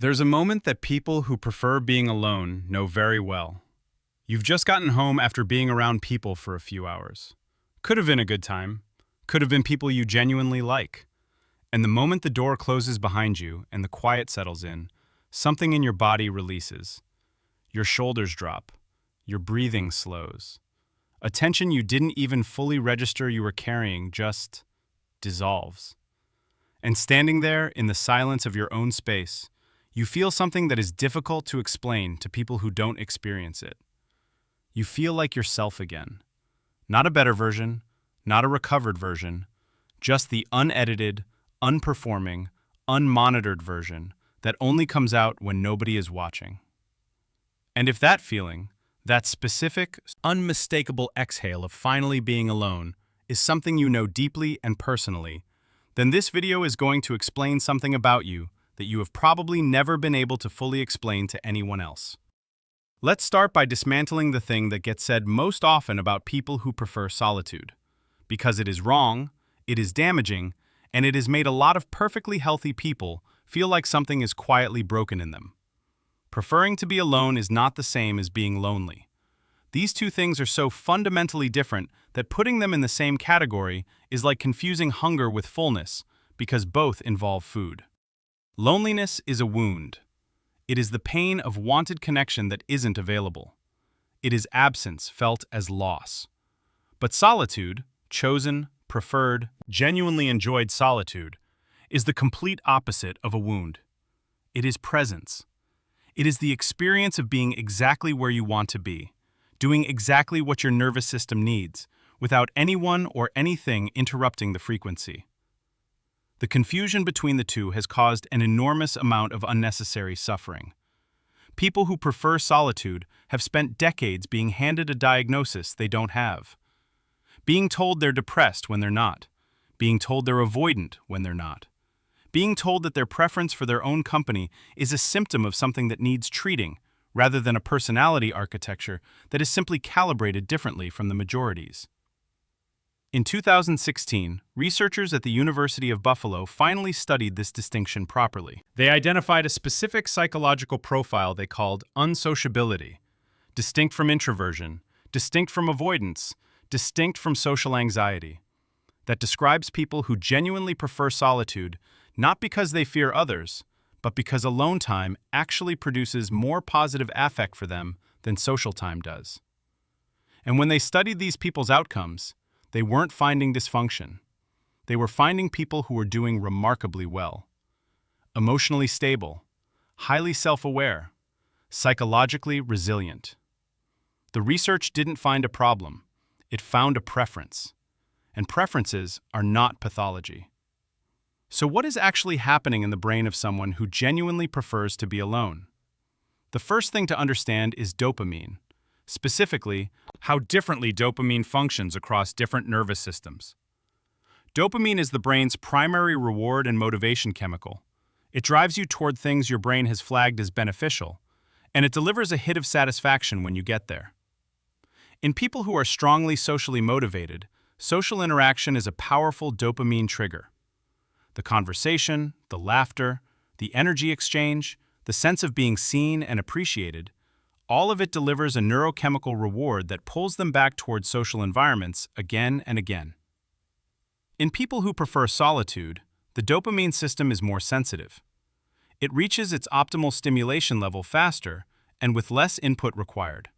There's a moment that people who prefer being alone know very well. You've just gotten home after being around people for a few hours. Could have been a good time. Could have been people you genuinely like. And the moment the door closes behind you and the quiet settles in, something in your body releases. Your shoulders drop. Your breathing slows. A tension you didn't even fully register you were carrying just dissolves. And standing there in the silence of your own space, you feel something that is difficult to explain to people who don't experience it. You feel like yourself again. Not a better version, not a recovered version, just the unedited, unperforming, unmonitored version that only comes out when nobody is watching. And if that feeling, that specific, unmistakable exhale of finally being alone, is something you know deeply and personally, then this video is going to explain something about you that you have probably never been able to fully explain to anyone else. Let's start by dismantling the thing that gets said most often about people who prefer solitude. Because it is wrong, it is damaging, and it has made a lot of perfectly healthy people feel like something is quietly broken in them. Preferring to be alone is not the same as being lonely. These two things are so fundamentally different that putting them in the same category is like confusing hunger with fullness, because both involve food. Loneliness is a wound. It is the pain of wanted connection that isn't available. It is absence felt as loss. But solitude, chosen, preferred, genuinely enjoyed solitude, is the complete opposite of a wound. It is presence. It is the experience of being exactly where you want to be, doing exactly what your nervous system needs, without anyone or anything interrupting the frequency. The confusion between the two has caused an enormous amount of unnecessary suffering. People who prefer solitude have spent decades being handed a diagnosis they don't have. Being told they're depressed when they're not. Being told they're avoidant when they're not. Being told that their preference for their own company is a symptom of something that needs treating, rather than a personality architecture that is simply calibrated differently from the majority's. In 2016, researchers at the University of Buffalo finally studied this distinction properly. They identified a specific psychological profile they called unsociability, distinct from introversion, distinct from avoidance, distinct from social anxiety, that describes people who genuinely prefer solitude not because they fear others, but because alone time actually produces more positive affect for them than social time does. And when they studied these people's outcomes, they weren't finding dysfunction. They were finding people who were doing remarkably well. Emotionally stable, highly self-aware, psychologically resilient. The research didn't find a problem. It found a preference. And preferences are not pathology. So what is actually happening in the brain of someone who genuinely prefers to be alone? The first thing to understand is dopamine. Specifically, how differently dopamine functions across different nervous systems. Dopamine is the brain's primary reward and motivation chemical. It drives you toward things your brain has flagged as beneficial, and it delivers a hit of satisfaction when you get there. In people who are strongly socially motivated, social interaction is a powerful dopamine trigger. The conversation, the laughter, the energy exchange, the sense of being seen and appreciated, all of it delivers a neurochemical reward that pulls them back towards social environments again and again. In people who prefer solitude, the dopamine system is more sensitive. It reaches its optimal stimulation level faster and with less input required.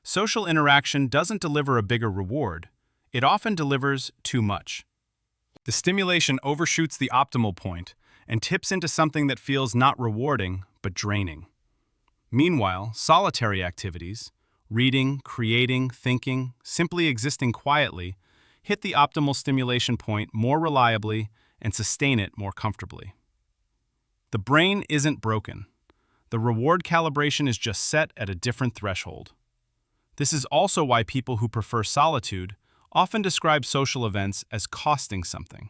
Social interaction doesn't deliver a bigger reward, it often delivers too much. The stimulation overshoots the optimal point and tips into something that feels not rewarding but draining. Meanwhile, solitary activities, reading, creating, thinking, simply existing quietly, hit the optimal stimulation point more reliably and sustain it more comfortably. The brain isn't broken. The reward calibration is just set at a different threshold. This is also why people who prefer solitude often describe social events as costing something.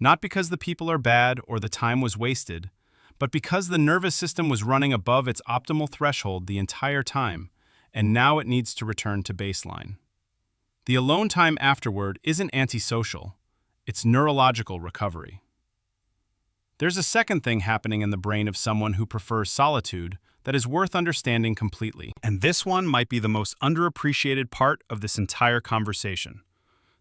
Not because the people are bad or the time was wasted, but because the nervous system was running above its optimal threshold the entire time, and now it needs to return to baseline. The alone time afterward isn't antisocial, it's neurological recovery. There's a second thing happening in the brain of someone who prefers solitude that is worth understanding completely. And this one might be the most underappreciated part of this entire conversation.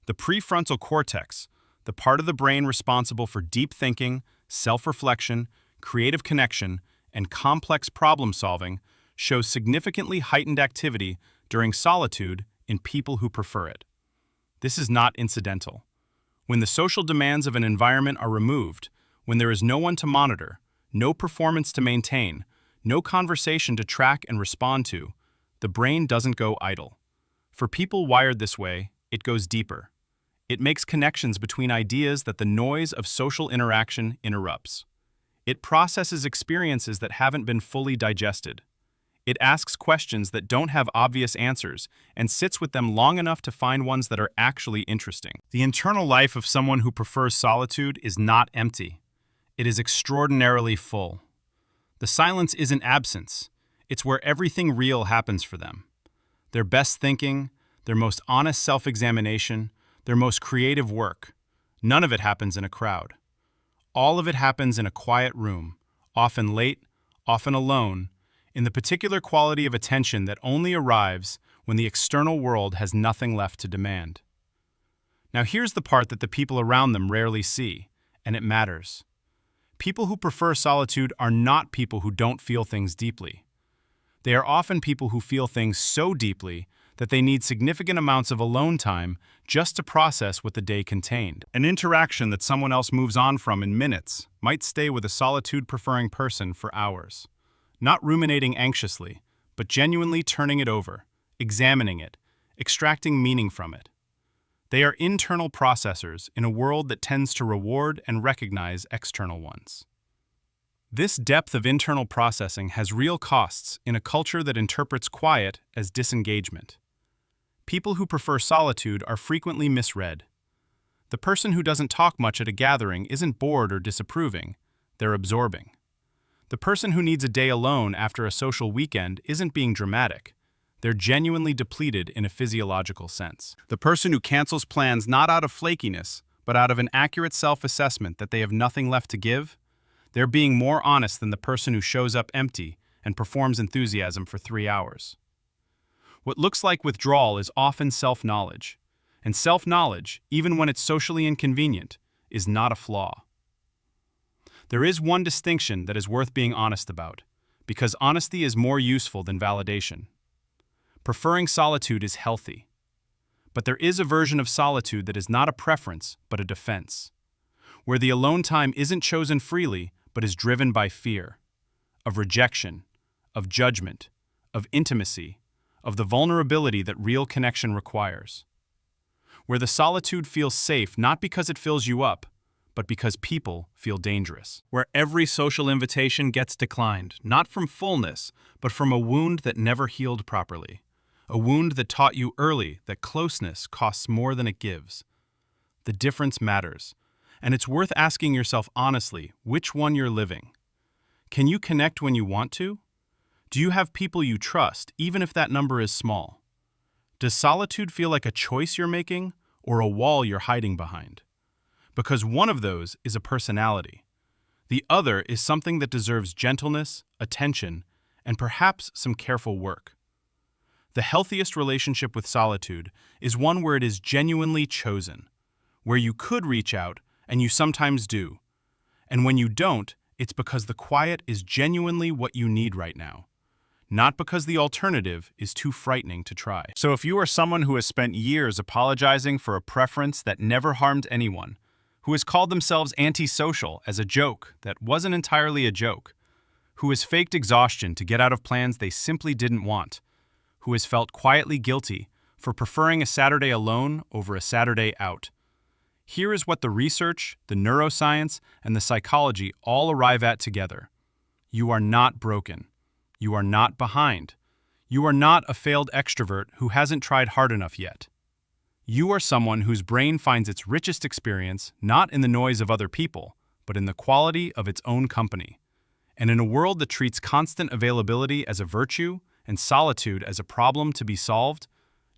The prefrontal cortex, the part of the brain responsible for deep thinking, self-reflection, creative connection, and complex problem-solving, shows significantly heightened activity during solitude in people who prefer it. This is not incidental. When the social demands of an environment are removed, when there is no one to monitor, no performance to maintain, no conversation to track and respond to, the brain doesn't go idle. For people wired this way, it goes deeper. It makes connections between ideas that the noise of social interaction interrupts. It processes experiences that haven't been fully digested. It asks questions that don't have obvious answers and sits with them long enough to find ones that are actually interesting. The internal life of someone who prefers solitude is not empty. It is extraordinarily full. The silence isn't absence. It's where everything real happens for them. Their best thinking, their most honest self-examination, their most creative work. None of it happens in a crowd. All of it happens in a quiet room, often late, often alone, in the particular quality of attention that only arrives when the external world has nothing left to demand. Now here's the part that the people around them rarely see, and it matters. People who prefer solitude are not people who don't feel things deeply. They are often people who feel things so deeply that they need significant amounts of alone time just to process what the day contained. An interaction that someone else moves on from in minutes might stay with a solitude-preferring person for hours. Not ruminating anxiously, but genuinely turning it over, examining it, extracting meaning from it. They are internal processors in a world that tends to reward and recognize external ones. This depth of internal processing has real costs in a culture that interprets quiet as disengagement. People who prefer solitude are frequently misread. The person who doesn't talk much at a gathering isn't bored or disapproving, they're absorbing. The person who needs a day alone after a social weekend isn't being dramatic. They're genuinely depleted in a physiological sense. The person who cancels plans not out of flakiness, but out of an accurate self-assessment that they have nothing left to give, they're being more honest than the person who shows up empty and performs enthusiasm for 3 hours. What looks like withdrawal is often self-knowledge, and self-knowledge, even when it's socially inconvenient, is not a flaw. There is one distinction that is worth being honest about, because honesty is more useful than validation. Preferring solitude is healthy. But there is a version of solitude that is not a preference, but a defense, where the alone time isn't chosen freely, but is driven by fear, of rejection, of judgment, of intimacy, of the vulnerability that real connection requires. Where the solitude feels safe not because it fills you up, but because people feel dangerous. Where every social invitation gets declined, not from fullness, but from a wound that never healed properly. A wound that taught you early that closeness costs more than it gives. The difference matters, and it's worth asking yourself honestly which one you're living. Can you connect when you want to? Do you have people you trust, even if that number is small? Does solitude feel like a choice you're making or a wall you're hiding behind? Because one of those is a personality. The other is something that deserves gentleness, attention, and perhaps some careful work. The healthiest relationship with solitude is one where it is genuinely chosen, where you could reach out, and you sometimes do. And when you don't, it's because the quiet is genuinely what you need right now, not because the alternative is too frightening to try. So if you are someone who has spent years apologizing for a preference that never harmed anyone, who has called themselves antisocial as a joke that wasn't entirely a joke, who has faked exhaustion to get out of plans they simply didn't want, who has felt quietly guilty for preferring a Saturday alone over a Saturday out. Here is what the research, the neuroscience, and the psychology all arrive at together. You are not broken. You are not behind. You are not a failed extrovert who hasn't tried hard enough yet. You are someone whose brain finds its richest experience not in the noise of other people, but in the quality of its own company. And in a world that treats constant availability as a virtue and solitude as a problem to be solved,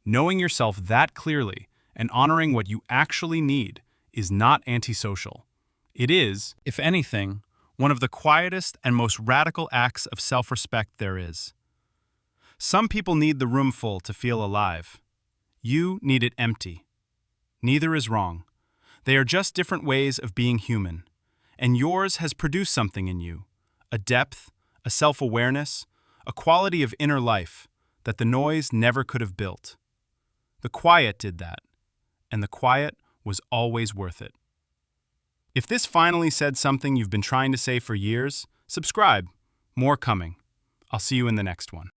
knowing yourself that clearly and honoring what you actually need is not antisocial. It is, if anything, one of the quietest and most radical acts of self-respect there is. Some people need the room full to feel alive. You need it empty. Neither is wrong. They are just different ways of being human, and yours has produced something in you, a depth, a self-awareness, a quality of inner life that the noise never could have built. The quiet did that, and the quiet was always worth it. If this finally said something you've been trying to say for years, subscribe. More coming. I'll see you in the next one.